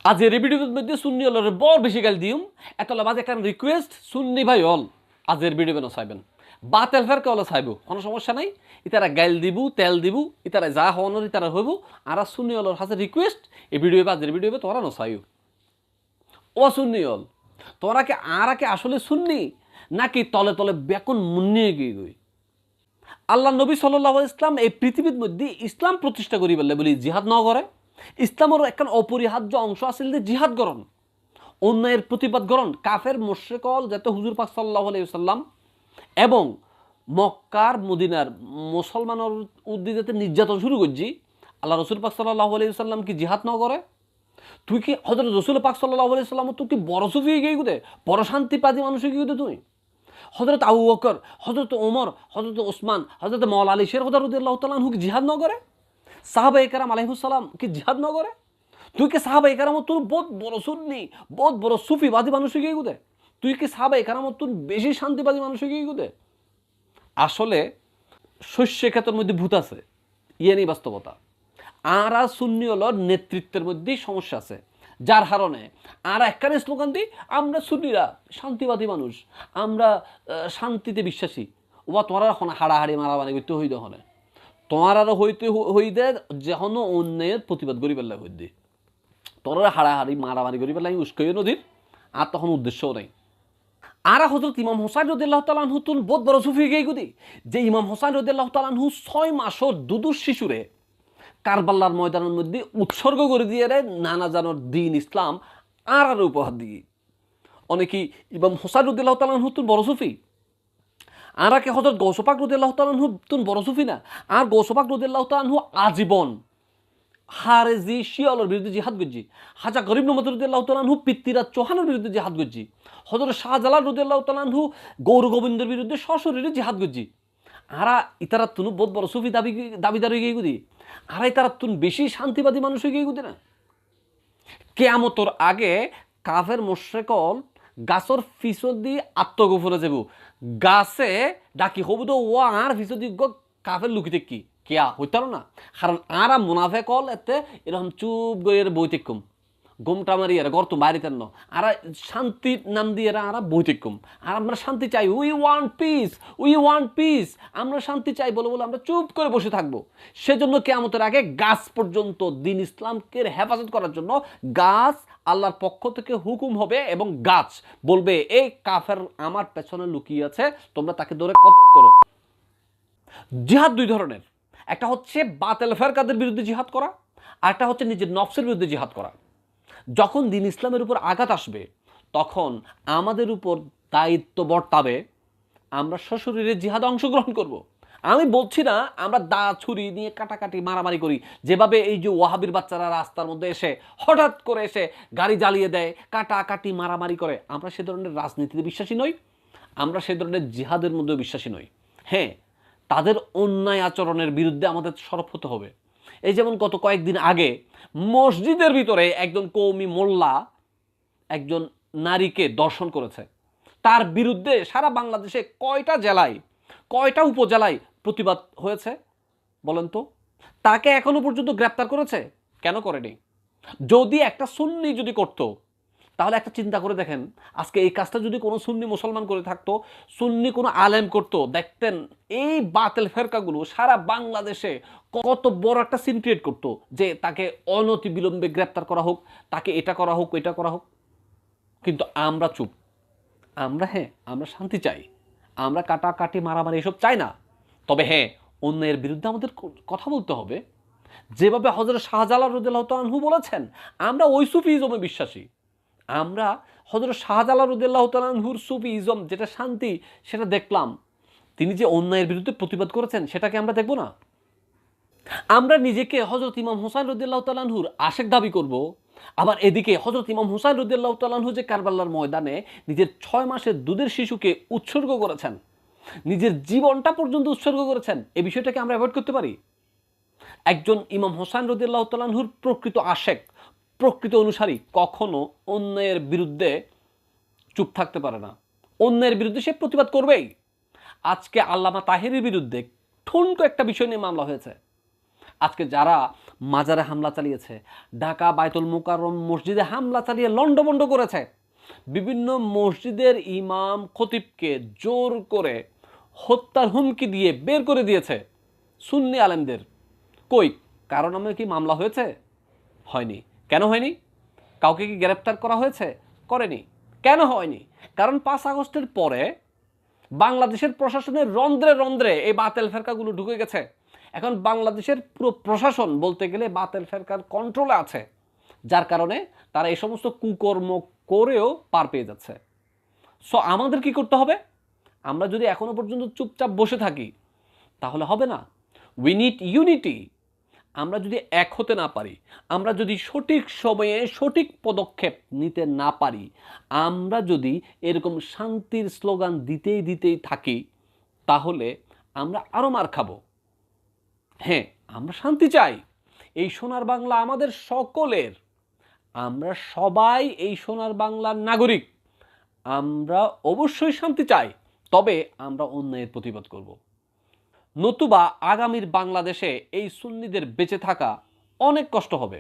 আজ এই ভিডিওর মধ্যে সুন্নি হলের বড় বেশি গাল দিম এতলা বাজে একটা রিকোয়েস্ট সুন্নি ভাই হল আজের ভিডিও বেন চাইবেন বাতেল ফেরকে হলে চাইব কোনো সমস্যা নাই ইতারা গাইল দিব তেল দিব ইতারা যা হওয়ানোর ইতারা হইব আর সুন্নি হলের হাতে রিকোয়েস্ট এই ভিডিও বাজের ভিডিও তোরা নচাইও ও সুন্নি হল তোরা কে আর কে আসলে সুন্নি নাকি তলে তলে বেকন মুন্নিয়ে গিয়ে গই আল্লাহ নবী সাল্লাল্লাহু আলাইহি ইসলাম এই পৃথিবীর মধ্যে ইসলাম প্রতিষ্ঠা করি বললে বলি জিহাদ ন করে ইসলামের একটা অপরিহার্য অংশ আছিল যে জিহাদ করণ অন্যায়ের প্রতিবাদ করণ কাফের মুশরিকল যাতে হুজুর পাক সাল্লাল্লাহু আলাইহি ওয়াসাল্লাম এবং মক্কার মদিনার মুসলমানের উদ্দিন যাতে নির্যাতন শুরু করছি আল্লাহ রসুল পাক সাল্লাল্লাহু আলাইহি ওয়াসাল্লাম কি জিহাদ ন করে তুই কি হযরত রসুল পাক সাল্লাল্লাহু আলাইহি ওয়াসাল্লাম তুই কি বড় সুফি গিয়ে গুদে বড় শান্তিবাদী মানুষ গিয়ে গুদে তুই হযরত আবু বকর হযরত ওমর হযরত ওসমান হযরত মাওলা আলী শের খোদা রাদিয়াল্লাহু তাআলা আনহু কি জিহাদ ন করে সাহাবায়ে কেরাম আলাইহিস সালাম কি জিহাদ ন করে তুই কি সাহাবায়ে কেরাম তোর বহুত বড় সুন্নি বহুত বড় সুফিবাদী মানুষ গিয়ে গুদে তুই কি সাহাবায়ে কেরাম তোর বেশি শান্তিবাদী মানুষ গিয়ে গুদে আসলে শস্য ক্ষেতের মধ্যে ভূত আছে ইয়ে নেই বাস্তবতা আরা সুন্নি হল নেতৃত্বের মধ্যেই সমস্যা আছে যার কারণে আর একখানে স্লোগান দিই আমরা সুন্নিরা শান্তিবাদী মানুষ আমরা শান্তিতে বিশ্বাসী ওবা তোমার এখন হাড়াহাড়ি মারামারি করতে হইতে হলে তোমার আরো হইতে যখন অন্যের প্রতিবাদ করি পেলে হইতে তোরা হাড়াহাড়ি মারামারি করি পেলে উস্কই নদীর আর তখন উদ্দেশ্যও নেই আর হযরত ইমাম হোসাইন রাদিয়াল্লাহু তাআলা আনহু তুন বহুত বড় সুফি গই গুদি যে ইমাম হোসাইন রাদিয়াল্লাহু তাআলা আনহু 6 মাসের দুদুর শিশুরে কারবালার ময়দানের মধ্যে উৎসর্গ করে দিয়ে রে নানা জানোর দিন ইসলাম আর উপহার দিয়ে অনেকেই ইমাম হোসাইন রাদিয়াল্লাহু তাআলা আনহু তুন বড় সুফি আর কে হযরত গৌস পাক রাদিয়াল্লাহু তাআলা আনহু তুন বড় সুফি না আর গৌস পাক রাদিয়াল্লাহু তাআলা আনহু আজীবন হারেজি শিয়ালের বিরুদ্ধে জিহাদ করছি হাজা গরিব নমত রাদিয়াল্লাহু তাআলা আনহু পিতৃরাজ চৌহানের বিরুদ্ধে জিহাদ করছি হযরত শাহজালাল রাদিয়াল্লাহু তাআলা আনহু গৌর গোবিন্দের বিরুদ্ধে সশরীরে জিহাদ করছি আরা ইতারা তুনু বহুত বড় সুফি দাবিদার হয়ে গিয়ে গুদি আরা ইতারা তুন বেশি শান্তিবাদী মানুষ হয়ে গিয়ে গুদি না কেয়ামতর আগে কাফের মুশরিকল গাছর ফিসদ দিয়ে আত্মগোপনে যাব গাছে ডাকি হবু তো ও আর ফিসদ দি কাফের লুকিতে কি কেয়া হইতার না কারণ আরা মুনাফেক হল এতে এরকম চুপ গইয়ের বৈতিক্যম গোমটা মারি আর গর্ত বাড়িতেন না আর শান্তির নাম দিয়ে আরা বৈতিক্যম আর আমরা শান্তি চাই উই ওয়ান্ট পিস আমরা শান্তি চাই বলে বলে আমরা চুপ করে বসে থাকবো সেজন্য কিয়ামতের আগে গাছ পর্যন্ত দ্বীন ইসলামকে হেফাজত করার জন্য গাছ আল্লাহর পক্ষ থেকে হুকুম হবে এবং গাছ বলবে এই কাফের আমার পেছনে লুকিয়ে আছে তোমরা তাকে ধরে কতল করো জিহাদ দুই ধরনের একটা হচ্ছে বাতিল ফেরকাদের বিরুদ্ধে জিহাদ করা আর একটা হচ্ছে নিজের নফসের বিরুদ্ধে জিহাদ করা যখন দ্বীন ইসলামের উপর আঘাত আসবে তখন আমাদের উপর দায়িত্ব বর্তাবে আমরা সশরীরে জিহাদে অংশগ্রহণ করব। আমি বলছি না আমরা দা ছুরি নিয়ে কাটাকাটি মারামারি করি যেভাবে এই যে ওয়াহাবির বাচ্চারা রাস্তার মধ্যে এসে হঠাৎ করে এসে গাড়ি জ্বালিয়ে দেয় কাটাকাটি মারামারি করে আমরা সে ধরনের রাজনীতিতে বিশ্বাসী নই আমরা সে ধরনের জিহাদের মধ্যেও বিশ্বাসী নই হ্যাঁ তাদের অন্যায় আচরণের বিরুদ্ধে আমাদের সরব হতে হবে এই যেমন গত কয়েকদিন আগে মসজিদের ভিতরে একজন কওমি মোল্লা একজন নারীকে দর্শন করেছে তার বিরুদ্ধে সারা বাংলাদেশে কয়টা জেলায় কয়টা উপজেলায় প্রতিবাদ হয়েছে বলেন তো তাকে এখনো পর্যন্ত গ্রেপ্তার করেছে কেন করেনি যদি একটা সুন্নি যদি করতো তাহলে একটা চিন্তা করে দেখেন আজকে এই কাজটা যদি কোনো সুন্নি মুসলমান করে থাকতো সুন্নি কোনো আলেম করতো দেখতেন এই বাতিল ফেরকাগুলো সারা বাংলাদেশে কত বড় একটা সিন ক্রিয়েট করতো যে তাকে অনতি বিলম্বে গ্রেপ্তার করা হোক তাকে এটা করা হোক ওইটা করা হোক কিন্তু আমরা চুপ আমরা আমরা শান্তি চাই আমরা কাটাকাটি মারামারি এসব চাই না তবে অন্যের বিরুদ্ধে আমাদের কথা বলতে হবে যেভাবে হযরত শাহজালাল রাদিয়াল্লাহু তাআলা আনহু বলেছেন আমরা ওই সুফিজমে বিশ্বাসী আমরা হযরত শাহজালাল রাদিয়াল্লাহু তাআলা আনহুর সুফিজম যেটা শান্তি সেটা দেখলাম তিনি যে অন্যায়ের বিরুদ্ধে প্রতিবাদ করেছেন সেটাকে আমরা দেখব না আমরা নিজেকে হযরত ইমাম হোসাইন রাদিয়াল্লাহু তাআলা আনহুর আশেক দাবি করব আবার এদিকে হযরত ইমাম হোসাইন রাদিয়াল্লাহু তাআলা আনহু যে কারবালার ময়দানে নিজের 6 মাসের দুধের শিশুকে উৎসর্গ করেছেন নিজের জীবনটা পর্যন্ত উৎসর্গ করেছেন এই বিষয়টাকে আমরা অ্যাভয়েড করতে পারি একজন ইমাম হোসাইন রাদিয়াল্লাহু তাআলা আনহুর প্রকৃত আশেক প্রকৃত অনুসারী কখনো অন্যের বিরুদ্ধে চুপ থাকতে পারে না অন্যের বিরুদ্ধে সে প্রতিবাদ করবেই আজকে আল্লামা তাহেরির বিরুদ্ধে ঠুনকো একটা বিষয় নিয়ে মামলা হয়েছে আজকে যারা মাজারে হামলা চালিয়েছে, ঢাকা বায়তুল মুকাররম মসজিদে হামলা চালিয়ে লণ্ডভণ্ড করেছে, বিভিন্ন মসজিদের ইমাম খতিবকে জোর করে হত্যার হুমকি দিয়ে বের করে দিয়েছে সুন্নি আলেমদের, কই কারণ নামে কি মামলা হয়েছে? হয়নি। কেন হয়নি? কাউকে কি গ্রেপ্তার করা হয়েছে? করেনি। কেন হয়নি? কারণ 5 আগস্টের পরে বাংলাদেশের প্রশাসনের রন্ধ্রে রন্ধ্রে এই বাতেল ফেরকাগুলো ঢুকে গেছে। এখন বাংলাদেশের পুরো প্রশাসন বলতে গেলে বাতেল ফেরকার কন্ট্রোলে আছে, যার কারণে তারা এই সমস্ত কুকর্ম করেও পার পেয়ে যাচ্ছে। সো আমাদের কি করতে হবে? আমরা যদি এখনো পর্যন্ত চুপচাপ বসে থাকি তাহলে হবে না। We need unity. আমরা যদি এক হতে না পারি, আমরা যদি সঠিক সময়ে সঠিক পদক্ষেপ নিতে না পারি, আমরা যদি এরকম শান্তির স্লোগান দিতেই থাকি, তাহলে আমরা আরও মার খাবো। হ্যাঁ, আমরা শান্তি চাই। এই সোনার বাংলা আমাদের সকলের। আমরা সবাই এই সোনার বাংলার নাগরিক। আমরা অবশ্যই শান্তি চাই, তবে আমরা অন্যায়ের প্রতিবাদ করব। নতুবা আগামীর বাংলাদেশে এই সুন্নিদের বেঁচে থাকা অনেক কষ্ট হবে।